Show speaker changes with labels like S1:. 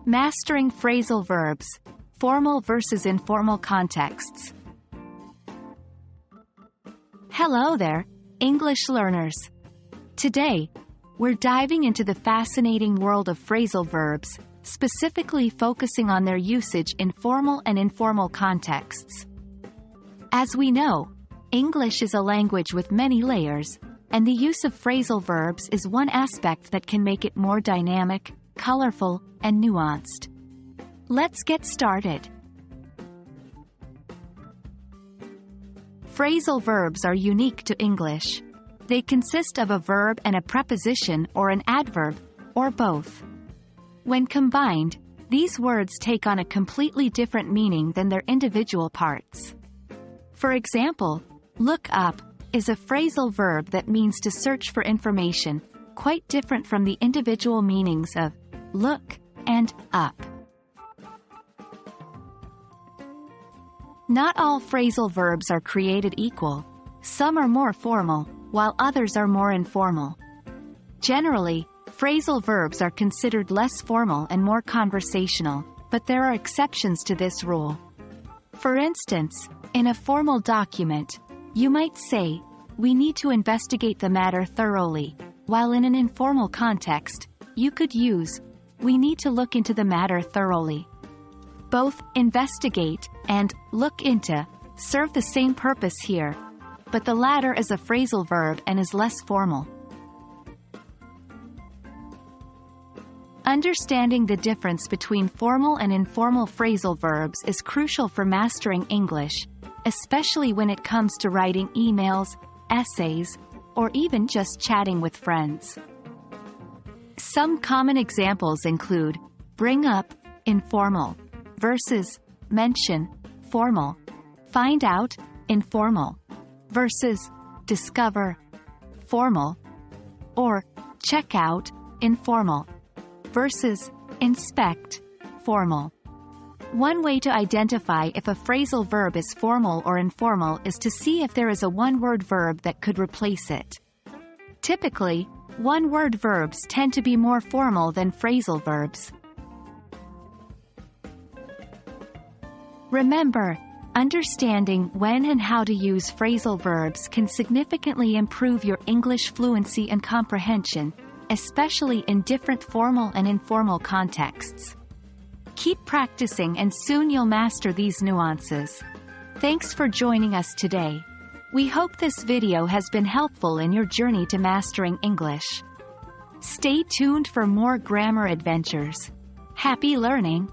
S1: Mastering phrasal verbs, formal versus informal contexts. Hello there, English learners. Today, we're diving into the fascinating world of phrasal verbs, specifically focusing on their usage in formal and informal contexts. As we know, English is a language with many layers, and the use of phrasal verbs is one aspect that can make it more dynamic, colorful, and nuanced. Let's get started. Phrasal verbs are unique to English. They consist of a verb and a preposition or an adverb, or both. When combined, these words take on a completely different meaning than their individual parts. For example, look up is a phrasal verb that means to search for information, quite different from the individual meanings of look and up. Not all phrasal verbs are created equal. Some are more formal, while others are more informal. Generally, phrasal verbs are considered less formal and more conversational, but there are exceptions to this rule. For instance, in a formal document, you might say, "We need to investigate the matter thoroughly," while in an informal context, you could use, "We need to look into the matter thoroughly." Both investigate and look into serve the same purpose here, but the latter is a phrasal verb and is less formal. Understanding the difference between formal and informal phrasal verbs is crucial for mastering English, especially when it comes to writing emails, essays, or even just chatting with friends. Some common examples include bring up, informal, versus mention, formal, find out, informal, versus discover, formal, or check out, informal, versus inspect, formal. One way to identify if a phrasal verb is formal or informal is to see if there is a one-word verb that could replace it. Typically, one-word verbs tend to be more formal than phrasal verbs. Remember, understanding when and how to use phrasal verbs can significantly improve your English fluency and comprehension, especially in different formal and informal contexts. Keep practicing and soon you'll master these nuances. Thanks for joining us today. We hope this video has been helpful in your journey to mastering English. Stay tuned for more grammar adventures. Happy learning!